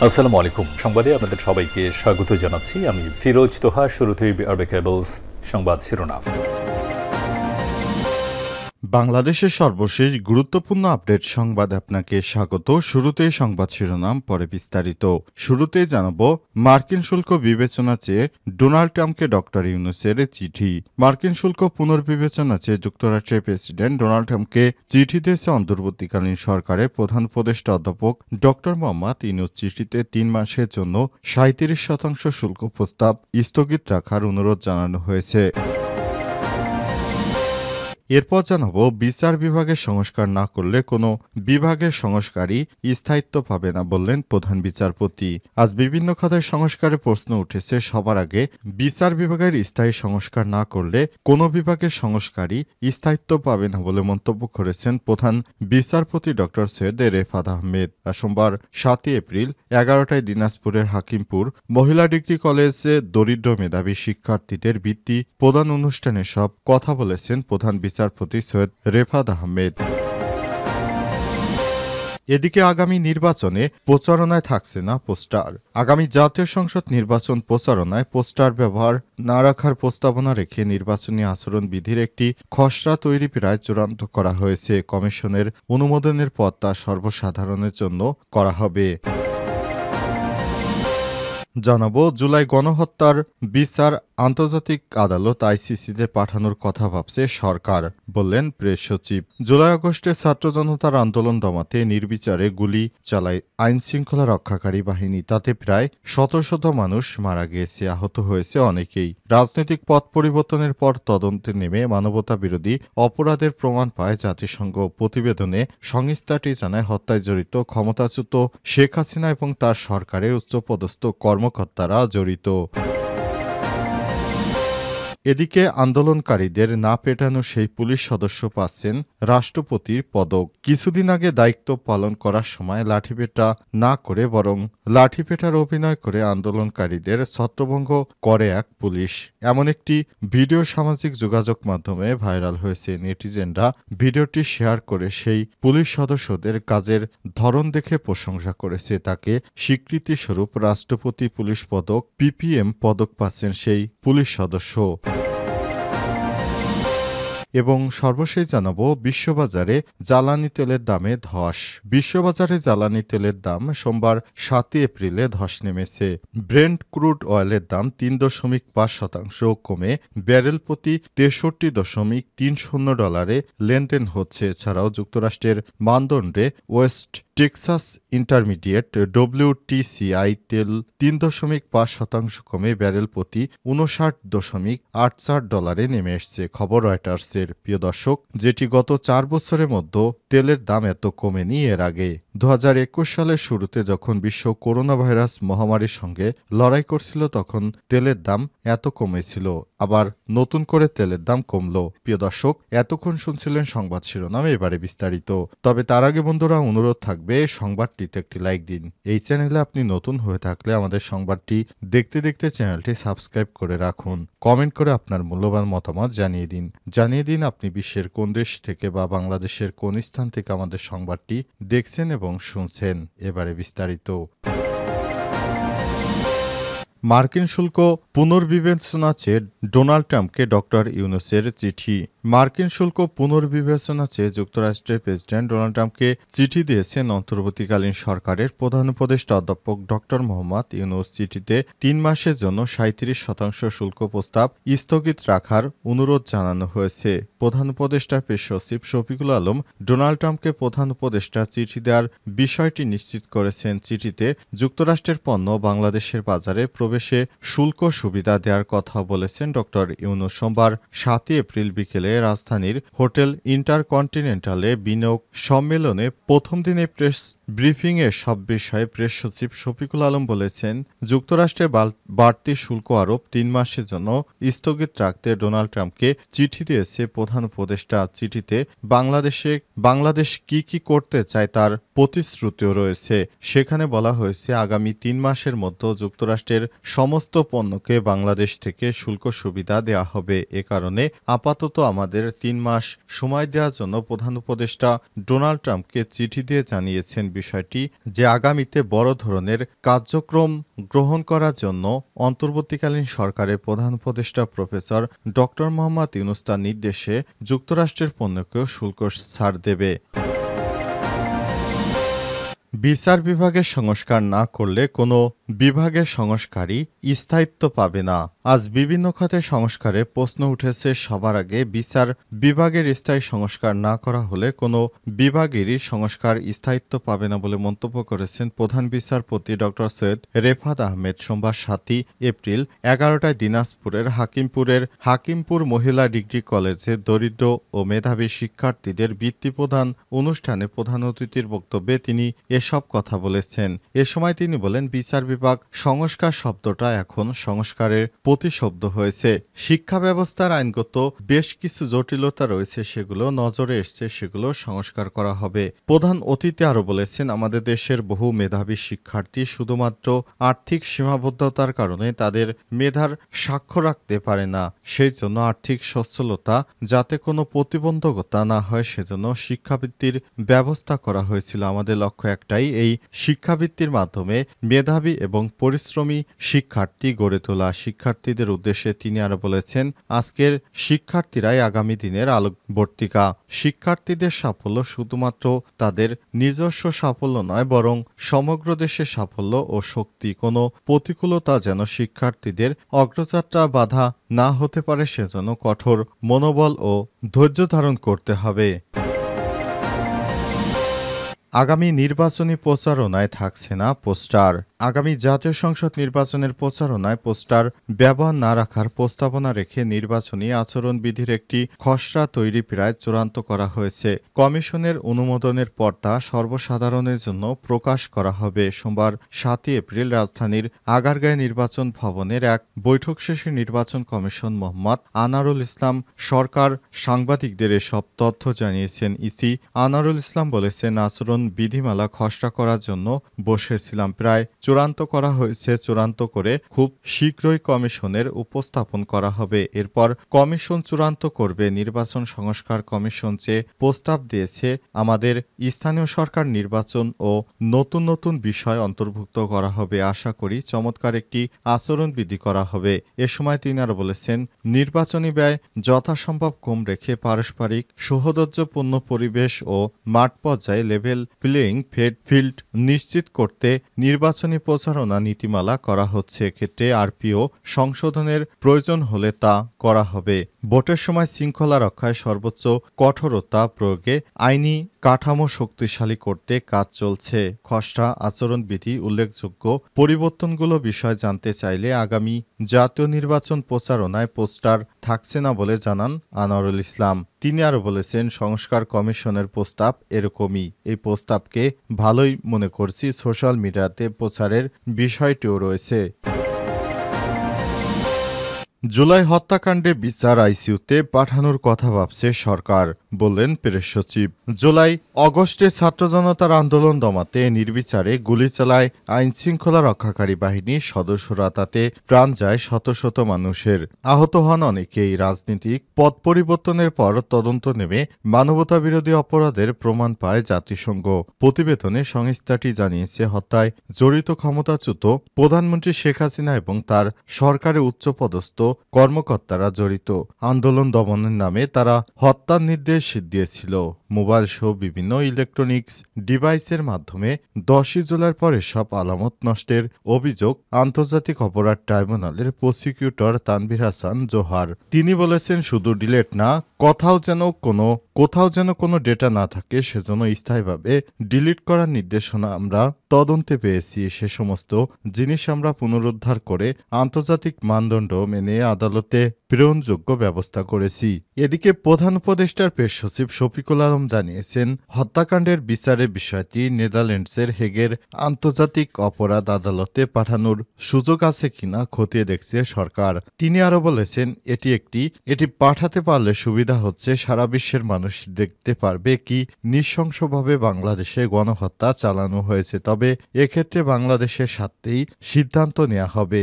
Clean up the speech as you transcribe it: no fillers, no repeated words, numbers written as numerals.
আসসালামু আলাইকুম। সংবাদে আপনাদের সবাইকে স্বাগত জানাচ্ছি। আমি ফিরোজ তোহা। শুরুতেই আরবে কেবলস সংবাদ শিরোনাম। বাংলাদেশের সর্বশেষ গুরুত্বপূর্ণ আপডেট সংবাদ আপনাকে স্বাগত। শুরুতেই সংবাদ শিরোনাম, পরে বিস্তারিত। শুরুতেই জানাবো, মার্কিন শুল্ক বিবেচনা চেয়ে ডোনাল্ড ট্রাম্পকে ডক্টর ইউনূসের চিঠি। মার্কিন শুল্ক পুনর্বিবেচনা চেয়ে যুক্তরাষ্ট্রের প্রেসিডেন্ট ডোনাল্ড ট্রাম্পকে চিঠি দিয়েছে অন্তর্বর্তীকালীন সরকারের প্রধান উপদেষ্টা অধ্যাপক ডক্টর মোহাম্মদ ইউনূস। চিঠিতে ৩ মাসের জন্য ৩৭% শুল্ক প্রস্তাব স্থগিত রাখার অনুরোধ জানানো হয়েছে। এরপর জানাবো, বিচার বিভাগের সংস্কার না করলে কোনো বিভাগের সংস্কারই স্থায়িত্ব পাবে না বললেন প্রধান বিচারপতি। আজ বিভিন্ন খাতের সংস্কারের প্রশ্ন উঠেছে। সবার আগে বিচার বিভাগের স্থায়ী সংস্কার না করলে কোনো বিভাগের সংস্কারই স্থায়িত্ব পাবে না বলে মন্তব্য করেছেন প্রধান বিচারপতি ডক্টর সৈয়দ রেফাত আহমেদ। সোমবার ৭ এপ্রিল ১১টায় দিনাজপুরের হাকিমপুর মহিলা ডিগ্রি কলেজে দরিদ্র মেধাবী শিক্ষার্থীদের বৃত্তি প্রদান অনুষ্ঠানে সব কথা বলেছেন প্রধান বিচারপতি সৈয়দ রেফাত আহমেদ। এদিকে আগামী নির্বাচনে প্রচারণায় থাকছে না পোস্টার। আগামী জাতীয় সংসদ নির্বাচন প্রচারণায় পোস্টার ব্যবহার না রাখার প্রস্তাবনা রেখে নির্বাচনী আচরণ বিধির একটি খসড়া তৈরি প্রায় চূড়ান্ত করা হয়েছে। কমিশনের অনুমোদনের পর তা সর্বসাধারণের জন্য করা হবে। জানাবো, জুলাই গণহত্যার বিচার আন্তর্জাতিক আদালত আইসিসিতে পাঠানোর কথা ভাবছে সরকার, বললেন প্রেস সচিব। জুলাই আগস্টে ছাত্র জনতার আন্দোলন দমাতে নির্বিচারে গুলি চালায় আইন শৃঙ্খলা রক্ষাকারী বাহিনী। তাতে প্রায় শত শত মানুষ মারা গিয়েছে, আহত হয়েছে অনেকেই। রাজনৈতিক পথ পরিবর্তনের পর তদন্তে নেমে মানবতা বিরোধী অপরাধের প্রমাণ পায় জাতিসংঘ। প্রতিবেদনে সংস্থাটি জানায়, হত্যায় জড়িত ক্ষমতাচ্যুত শেখ হাসিনা এবং তার সরকারের উচ্চপদস্থ কর্মকর্তারা জড়িত। এদিকে আন্দোলনকারীদের না পেটানো সেই পুলিশ সদস্য পাচ্ছেন রাষ্ট্রপতির পদক। কিছুদিন আগে দায়িত্ব পালন করার সময় লাঠিপেটা না করে বরং লাঠিপেটার অভিনয় করে আন্দোলনকারীদের ছত্রভঙ্গ করে এক পুলিশ। এমন একটি ভিডিও সামাজিক যোগাযোগ মাধ্যমে ভাইরাল হয়েছে। নেটিজেনরা ভিডিওটি শেয়ার করে সেই পুলিশ সদস্যদের কাজের ধরন দেখে প্রশংসা করেছে। তাকে স্বীকৃতিস্বরূপ রাষ্ট্রপতি পুলিশ পদক পিপিএম পদক পাচ্ছেন সেই পুলিশ সদস্য। এবং সর্বশেষ জানাবো, বিশ্ববাজারে জ্বালানি তেলের দামে ধস। বিশ্ববাজারে জ্বালানি তেলের দাম সোমবার ৭ এপ্রিলে ধস নেমেছে। ব্রেন্ট ক্রুড অয়েলের দাম ৩.৫% কমে ব্যারেল প্রতি $৬৩.৩০ লেনদেন হচ্ছে। এছাড়াও যুক্তরাষ্ট্রের মানদণ্ডে ওয়েস্ট টেক্সাস ইন্টারমিডিয়েট WTCI তেল ৩.৫% কমে ব্যারেল প্রতি $৫৯.৮৪ নেমে এসেছে। খবর রয়টার্সের। প্রিয় দর্শক, যেটি গত ৪ বছরের মধ্যে তেলের দাম এত কমেনি এর আগে। ২০২১ সালের শুরুতে যখন বিশ্ব করোনা ভাইরাস মহামারীর সঙ্গে লড়াই করছিল, তখন তেলের দাম এত কমেছিল। আবার নতুন করে তেলের দাম কমলো। প্রিয় দর্শক, এতক্ষণ শুনছিলেন সংবাদ শিরোনাম, এবারে বিস্তারিত। তবে তার আগে বন্ধুরা, অনুরোধ থাকবে সংবাদটিতে একটি লাইক দিন। এই চ্যানেলে আপনি নতুন হয়ে থাকলে আমাদের সংবাদটি দেখতে দেখতে চ্যানেলটি সাবস্ক্রাইব করে রাখুন। কমেন্ট করে আপনার মূল্যবান মতামত জানিয়ে দিন আপনি বিশ্বের কোন দেশ থেকে বা বাংলাদেশের কোন স্থান থেকে আমাদের সংবাদটি দেখছেন এবং শুনছেন। এবারে বিস্তারিত। মার্কিন শুল্ক পুনর্বিবেচনা চেয়ে ডোনাল্ড ট্রাম্পকে ডক্টর ইউনূসের চিঠি। মার্কিন শুল্ক পুনর্বিবেচনা চেয়ে যুক্তরাষ্ট্রের প্রেসিডেন্ট ডোনাল্ড ট্রাম্পকে চিঠি দিয়েছেন অন্তর্বর্তীকালীন সরকারের প্রধান উপদেষ্টা অধ্যাপক ডক্টর মোহাম্মদ ইউনূস। চিঠিতে ৩ মাসের জন্য ৩৭% শুল্ক প্রস্তাব স্থগিত রাখার অনুরোধ জানানো হয়েছে। প্রধান উপদেষ্টা প্রেস সচিব শফিকুল আলম ডোনাল্ড ট্রাম্পকে প্রধান উপদেষ্টা চিঠি দেওয়ার বিষয়টি নিশ্চিত করেছেন। চিঠিতে যুক্তরাষ্ট্রের পণ্য বাংলাদেশের বাজারে প্রবেশে শুল্ক সুবিধা দেওয়ার কথা বলেছেন ডক্টর ইউনূস। সোমবার ৭ এপ্রিল বিকেলে রাজধানীর হোটেল ইন্টারকন্টিনেন্টালে বিনিয়োগ সম্মেলনে প্রথম দিনে প্রেস ব্রিফিংয়ে সব বিষয়ে প্রেস সচিব শফিকুল আলম বলেছেন, যুক্তরাষ্ট্রের বাড়তি শুল্ক আরোপ ৩ মাসের জন্য স্থগিত রাখতে ডোনাল্ড ট্রাম্পকে চিঠি দিয়েছে প্রধান উপদেষ্টা। চিঠিতে বাংলাদেশ কি করতে চায় তার প্রতিশ্রুতিও রয়েছে। সেখানে বলা হয়েছে, আগামী ৩ মাসের মধ্যে যুক্তরাষ্ট্রের সমস্ত পণ্যকে বাংলাদেশ থেকে শুল্ক সুবিধা দেওয়া হবে। এ কারণে আপাতত আমাদের আমাদের ৩ মাস সময় দেওয়ার জন্য প্রধান উপদেষ্টা ডোনাল্ড ট্রাম্পকে চিঠি দিয়ে জানিয়েছেন বিষয়টি যে আগামীতে বড় ধরনের কার্যক্রম গ্রহণ করার জন্য অন্তর্বর্তীকালীন সরকারের প্রধান উপদেষ্টা প্রফেসর ডক্টর মোহাম্মদ ইউনূস তার নির্দেশে যুক্তরাষ্ট্রের পণ্যকেও শুল্ক ছাড় দেবে। বিচার বিভাগের সংস্কার না করলে কোনো বিভাগের সংস্কারই স্থায়িত্ব পাবে না। আজ বিভিন্ন খাতে সংস্কারে প্রশ্ন উঠেছে। সবার আগে বিচার বিভাগের স্থায়ী সংস্কার না করা হলে কোনো বিভাগেরই সংস্কার স্থায়িত্ব পাবে না বলে মন্তব্য করেছেন প্রধান বিচারপতি ড. সৈয়দ রেফাত আহমেদ সোমবার ৭ই এপ্রিল ১১টায় দিনাজপুরের হাকিমপুর মহিলা ডিগ্রি কলেজে দরিদ্র ও মেধাবী শিক্ষার্থীদের বৃত্তি প্রদান অনুষ্ঠানে প্রধান অতিথির বক্তব্যে তিনি এসব কথা বলেছেন। এ সময় তিনি বলেন, বিচার বিভাগ সংস্কার শব্দটা এখন সংস্কারের প্রতিশব্দ হয়েছে। শিক্ষা ব্যবস্থার আইনগত বেশ কিছু জটিলতা রয়েছে, সেগুলো নজরে এসছে, সেগুলো সংস্কার করা হবে। প্রধান অতিথি আরও বলেছেন, আমাদের দেশের বহু মেধাবী শিক্ষার্থী শুধুমাত্র আর্থিক সীমাবদ্ধতার কারণে তাদের মেধার সাক্ষ্য রাখতে পারে না। সেই জন্য আর্থিক সচ্ছলতা যাতে কোনো প্রতিবন্ধকতা না হয় সেজন্য শিক্ষাবৃত্তির ব্যবস্থা করা হয়েছিল। আমাদের লক্ষ্য একটাই, এই শিক্ষাবৃত্তির মাধ্যমে মেধাবী এবং পরিশ্রমী শিক্ষার্থী গড়ে তোলা। শিক্ষার্থীদের উদ্দেশ্যে তিনি আরো বলেছেন, আজকের শিক্ষার্থীরাই আগামী দিনের আলোকবর্তিকা। শিক্ষার্থীদের সাফল্য শুধুমাত্র তাদের নিজস্ব সাফল্য নয়, বরং সমগ্র দেশের সাফল্য ও শক্তি। কোনো প্রতিকূলতা যেন শিক্ষার্থীদের অগ্রযাত্রা বাধা না হতে পারে, সেজন্য কঠোর মনোবল ও ধৈর্য ধারণ করতে হবে। আগামী নির্বাচনী প্রচারণায় থাকছে না পোস্টার। আগামী জাতীয় সংসদ নির্বাচনের প্রচারণায় পোস্টার ব্যবহার না রাখার প্রস্তাবনা রেখে নির্বাচনী আচরণবিধির একটি খসড়া তৈরি প্রায় চূড়ান্ত করা হয়েছে। কমিশনের অনুমোদনের পর তা সর্বসাধারণের জন্য প্রকাশ করা হবে। সোমবার ৭ই এপ্রিল রাজধানীর আগারগাঁও নির্বাচন ভবনের এক বৈঠক শেষে নির্বাচন কমিশন মোহাম্মদ আনারুল ইসলাম সরকার সাংবাদিকদের এসব তথ্য জানিয়েছেন। ইসি আনারুল ইসলাম বলেছেন, আচরণ বিধিমালা খসড়া করার জন্য বসেছিলাম, প্রায় চূড়ান্ত করা হয়েছে। চূড়ান্ত করে খুব শীঘ্রই কমিশনের উপস্থাপন করা হবে। এরপর কমিশন চূড়ান্ত করবে। নির্বাচন সংস্কার কমিশন যে প্রস্তাব দিয়েছে, আমাদের স্থানীয় সরকার নির্বাচন ও নতুন নতুন বিষয় অন্তর্ভুক্ত করা হবে। আশা করি চমৎকার একটি আচরণবিধি করা হবে। এ সময় তিনি আরো বলেছেন, নির্বাচনী ব্যয় যথাসম্ভব কম রেখে পারস্পরিক সৌহার্দ্যপূর্ণ পরিবেশ ও মাঠ পর্যায়ে লেভেল প্লেয়িং ফিল্ড নিশ্চিত করতে নির্বাচনী প্রচারণা নীতিমালা করা হচ্ছে। এক্ষেত্রে আরপিও সংশোধনের প্রয়োজন হলে তা করা হবে। ভোটের সময় শৃঙ্খলা রক্ষায় সর্বোচ্চ কঠোরতা প্রয়োগে আইনি কাঠামো শক্তিশালী করতে কাজ চলছে। খসড়া আচরণবিধি উল্লেখযোগ্য পরিবর্তনগুলো বিষয় জানতে চাইলে আগামী জাতীয় নির্বাচন প্রচারণায় পোস্টার থাকছে না বলে জানান আনোয়ারুল ইসলাম। তিনি আরও বলেছেন, সংস্কার কমিশনের প্রস্তাব এরকমই। এই প্রস্তাবকে ভালোই মনে করছি। সোশ্যাল মিডিয়াতে প্রচারের বিষয়টিও রয়েছে। জুলাই হত্যাকাণ্ডে বিচার আইসিইউতে পাঠানোর কথা ভাবছে সরকার, বললেন প্রেস সচিব। জুলাই অগস্টে ছাত্র জনতার আন্দোলন দমাতে নির্বিচারে গুলি চালায় আইনশৃঙ্খলা রক্ষাকারী বাহিনীর সদস্যরা। তাতে প্রাণ যায় শত শত মানুষের, আহত হন অনেকেই। রাজনীতিক পথ পরিবর্তনের পর তদন্ত নেমে মানবতাবিরোধী অপরাধের প্রমাণ পায় জাতিসংঘ। প্রতিবেদনে সংস্থাটি জানিয়েছে, হত্যায় জড়িত ক্ষমতাচ্যুত প্রধানমন্ত্রী শেখ হাসিনা এবং তার সরকারের উচ্চপদস্থ কর্মকর্তারা জড়িত। আন্দোলন দমনের নামে তারা হত্যার নির্দেশ দিয়েছিল। মোবাইল সহ বিভিন্ন ইলেকট্রনিক্স ডিভাইসের মাধ্যমে 10ই জুলাইয়ের পরে সব আলামত নষ্টের অভিযোগ আন্তর্জাতিক অপরাধ ট্রাইব্যুনালের প্রসিকিউটর তানভীর হাসান জোহার। তিনি বলেছেন, শুধু ডিলেট না, কোথাও যেন কোনো ডেটা না থাকে, সেজন্য স্থায়ীভাবে ডিলিট করার নির্দেশনা আমরা তদন্তে পেয়েছি। সে সমস্ত জিনিস আমরা পুনরুদ্ধার করে আন্তর্জাতিক মানদণ্ড মেনে আদালতে প্রেরণযোগ্য ব্যবস্থা করেছি। এদিকে প্রধান উপদেষ্টার প্রেস সচিব শফিকুল আলম জানিয়েছেন, হত্যাকাণ্ডের বিচারের বিষয়টি নেদারল্যান্ডসের হেগের আন্তর্জাতিক অপরাধ আদালতে পাঠানোর সুযোগ আছে কিনা খতিয়ে দেখছে সরকার। তিনি আরো বলেছেন, এটি পাঠাতে পারলে সুবিধা হচ্ছে, সারা বিশ্বের মানুষ দেখতে পারবে কি নৃশংসভাবে বাংলাদেশে গণহত্যা চালানো হয়েছে। তবে এক্ষেত্রে বাংলাদেশের স্বার্থেই সিদ্ধান্ত নেওয়া হবে।